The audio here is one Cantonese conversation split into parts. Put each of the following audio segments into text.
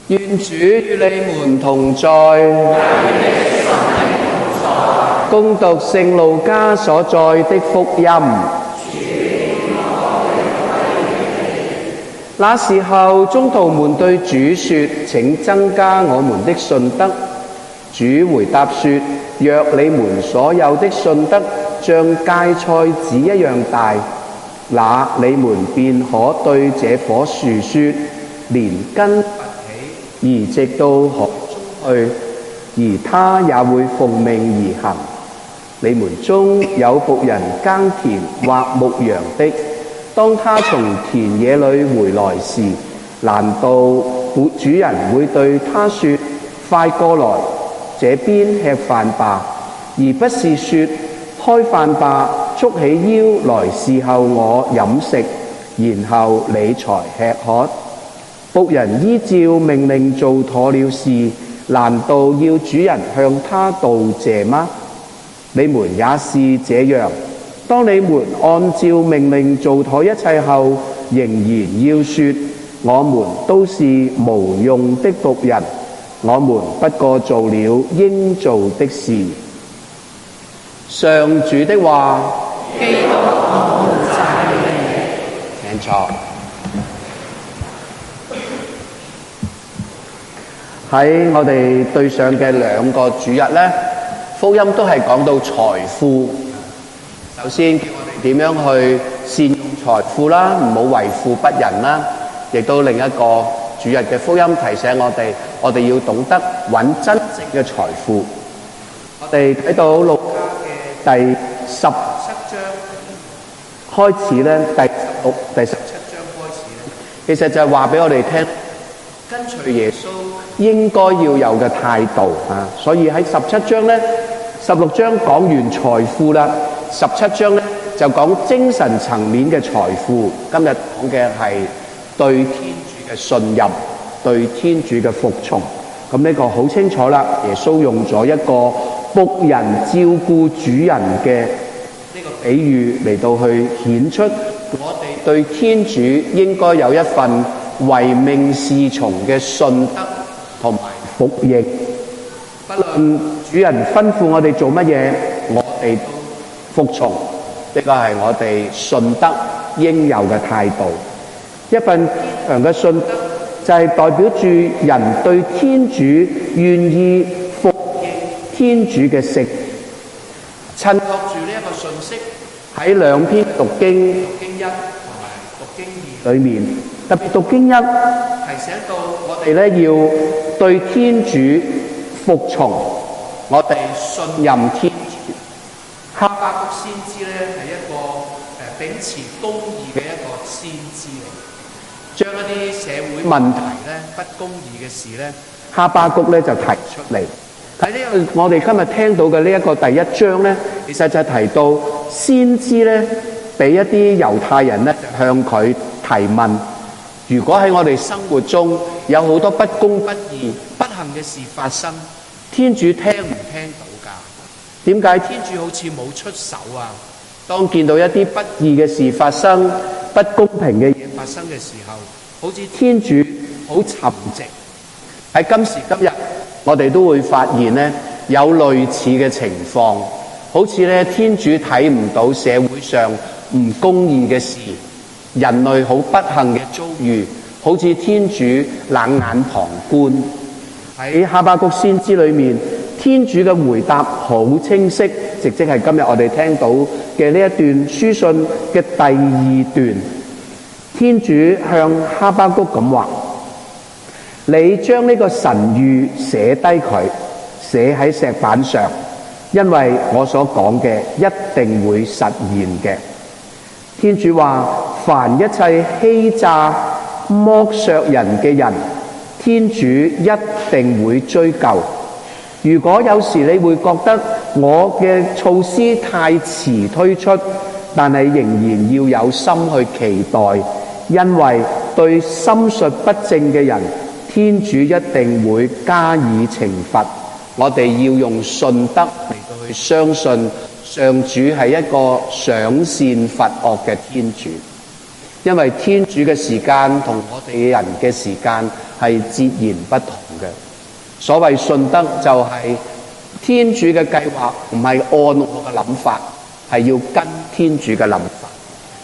願主與你們同在。恭讀聖路加所載的福音。那時候，宗徒們對主說：請增加我們的信德。主回答說：若你們所有的信德像芥菜子一樣大，那你們便可對這棵樹說：連根拔起，移植到河中去，而它也會奉命而行。你們中有僕人耕田或牧羊的，當他從田野裏回來時，難道主人會對他說：快過來，這邊吃飯吧，而不是說：開飯吧，束起腰來伺候我飲食，然後你才吃喝？僕人依照命令做妥了事，難道要主人向他道謝嗎？你們也是這樣。當你們按照命令做妥一切後，仍然要說：我們都是無用的僕人，我們不過做了應做的事。上主的話。基督，我們讚美你。請坐。喺我哋對上嘅兩個主日呢，福音都係講到財富。首先叫我哋點樣去善用財富啦，唔好為富不仁啦。亦都另一個主日嘅福音提醒我哋要懂得揾真正嘅財富。我哋睇到路加嘅第17章開始咧，第16、第17章開始咧，其實就係話俾我哋聽，跟隨耶穌應該要有嘅態度啊。所以喺17章咧，16章講完財富啦，17章咧就講精神層面嘅財富。今日講嘅係對天主嘅信任，對天主嘅服從。咁呢個好清楚啦，耶穌用咗一個僕人照顧主人嘅呢個比喻嚟到去顯出我哋對天主應該有一份唯命是從嘅信德同埋服役。不論主人吩咐我哋做乜嘢，我哋都服從。呢個係我哋信德應有嘅態度。一份堅強嘅信德就係代表住人對天主願意服役天主嘅聖。襯托住呢一個信息，喺兩篇讀經1同埋讀經2裏面，特別讀經1提醒到我哋咧要對天主服從，我哋信任天主。哈巴谷先知咧係一個秉持公義嘅一個先知嚟。將一啲社會問題咧、不公義嘅事咧，哈巴谷咧就提出嚟。喺呢個我哋今日聽到嘅呢一個第1章咧，其實就提到先知咧，俾一啲猶太人咧向佢提問：如果喺我哋生活中有好多不公不義、不幸嘅事發生，天主聽唔聽到㗎？點解天主好似冇出手啊？當見到一啲不義嘅事發生、不公平嘅嘢發生嘅時候，好似天主好沉寂。喺今時今日，我哋都會發現咧，有類似嘅情況，好似咧天主睇唔到社會上唔公義嘅事，人類好不幸嘅遭遇，好似天主冷眼旁觀。喺哈巴谷先知裏面，天主嘅回答好清晰，直即係今日我哋聽到嘅呢一段書信嘅第2段。天主向哈巴谷咁話：你將呢個神諭寫低佢，寫喺石板上，因為我所講嘅一定會實現嘅。天主話：凡一切欺詐剝削人嘅人，天主一定會追究。如果有時你會覺得我嘅措施太遲推出，但係仍然要有心去期待，因為對心術不正嘅人，天主一定會加以懲罰。我哋要用信德嚟到去相信上主係一個賞善罰惡嘅天主。因為天主嘅時間同我哋人嘅時間係截然不同嘅。所謂信德就係天主嘅計劃唔係按我嘅諗法，係要跟天主嘅諗法。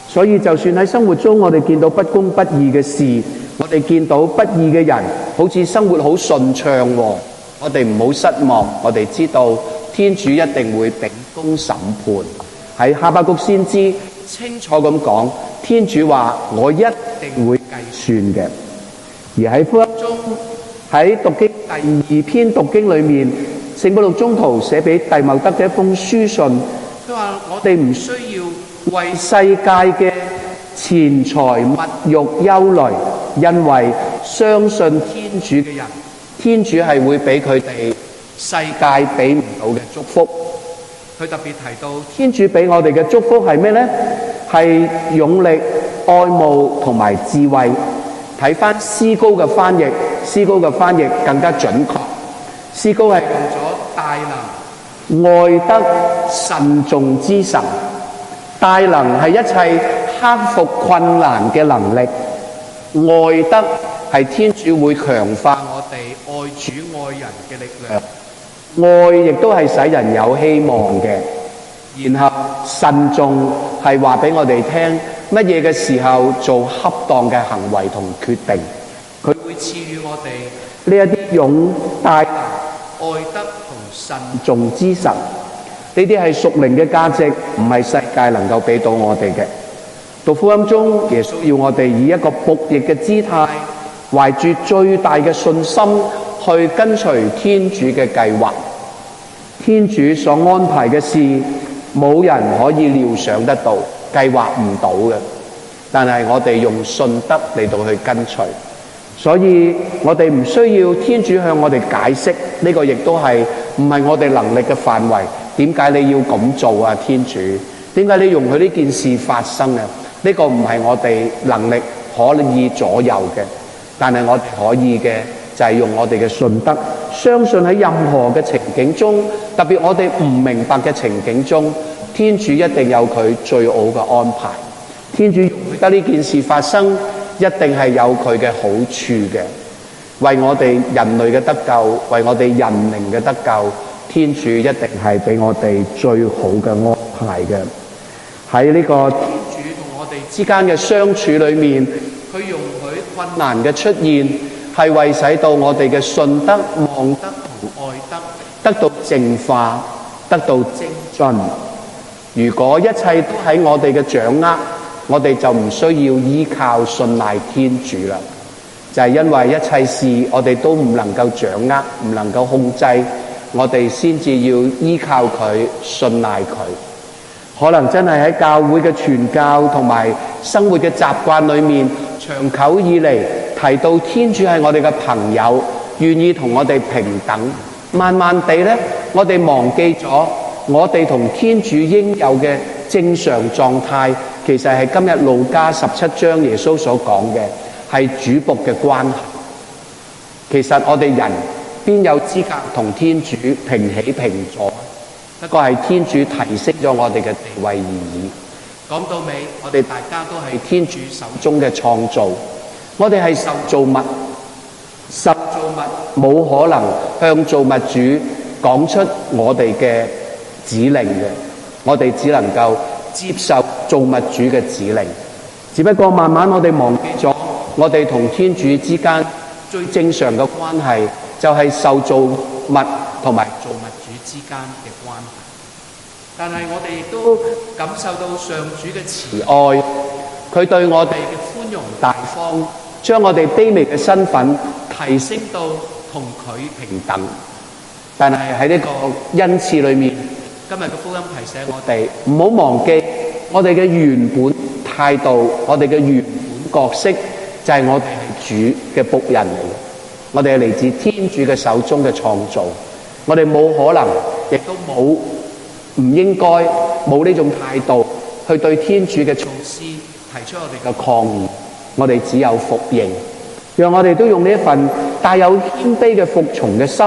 所以就算喺生活中我哋見到不公不義嘅事，我哋見到不義嘅人好似生活好順暢喎，我哋唔好失望，我哋知道天主一定會秉公審判。喺哈巴谷先知清楚咁講，天主話我一定會計算嘅。而喺福音中，喺讀經第2篇讀經裏面，聖保祿宗徒寫俾弟茂德嘅一封書信，佢話我哋唔需要為世界嘅錢財物欲憂慮，因為相信天主嘅人，天主係會俾佢哋世界俾唔到嘅祝福。佢特別提到天主俾我哋嘅祝福係咩呢？係勇力、愛慕同埋智慧。睇翻思高嘅翻譯，思高嘅翻譯更加準確。思高係用咗大能、愛德、慎重之神。大能係一切克服困難嘅能力，愛德係天主會強化我哋愛主愛人嘅力量。愛亦都係使人有希望嘅。然後慎重係話俾我哋聽乜嘢嘅時候做恰當嘅行為同決定。佢會賜予我哋呢一啲勇大能、愛德同慎重之神。呢啲係屬靈嘅價值，唔係世界能夠俾到我哋嘅。讀福音中，耶穌要我哋以一個僕役嘅姿態，懷住最大嘅信心去跟隨天主嘅計劃。天主所安排嘅事，冇人可以料想得到，計劃唔到嘅。但係我哋用信德嚟到去跟隨，所以我哋唔需要天主向我哋解釋，呢個亦都係唔係我哋能力嘅範圍。點解你要咁做啊？天主，點解你容許呢件事發生啊？呢個唔係我哋能力可以左右嘅，但係我哋可以嘅就係用我哋嘅信德，相信喺任何嘅情景中，特別我哋唔明白嘅情景中，天主一定有佢最好嘅安排。天主容許得呢件事發生，一定係有佢嘅好處嘅，為我哋人類嘅得救，為我哋人靈嘅得救。天主一定係俾我哋最好嘅安排嘅。喺呢個天主同我哋之間嘅相處裏面，佢容許困難嘅出現，係為使到我哋嘅信德、望德同愛德得到淨化，得到精進。如果一切都喺我哋嘅掌握，我哋就唔需要依靠信賴天主啦。就係因為一切事我哋都唔能夠掌握，唔能夠控制，我哋先至要依靠佢，信賴佢。可能真係喺教會嘅傳教同埋生活嘅習慣裏面，長久以嚟提到天主係我哋嘅朋友，願意同我哋平等。慢慢地咧，我哋忘記咗我哋同天主應有嘅正常狀態，其實係今日路加17章耶穌所講嘅係主僕嘅關係。其實我哋人邊有資格同天主平起平坐？不過係天主提升咗我哋嘅地位而已。講到尾，我哋大家都係天主手中嘅創造，我哋係受造物，受造物冇可能向造物主講出我哋嘅指令嘅，我哋只能夠接受造物主嘅指令。只不過慢慢我哋忘記咗，我哋同天主之間最正常嘅關係就係受造物同埋造物主之間嘅關係。但係我哋亦都感受到上主嘅慈愛，佢對我哋嘅寬容大方，將我哋卑微嘅身份提升到同佢平等。但係喺呢個恩賜裏面，今日嘅福音提醒我哋唔好忘記我哋嘅原本態度，我哋嘅原本角色就係我哋係主嘅僕人嚟嘅，我哋係嚟自天主嘅手中嘅創造，我哋冇可能，亦都唔應該冇呢種態度去對天主嘅措施提出我哋嘅抗議，我哋只有服認，讓我哋都用呢一份帶有謙卑嘅服從嘅心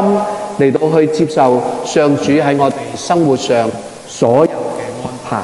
嚟到去接受上主喺我哋生活上所有嘅安排。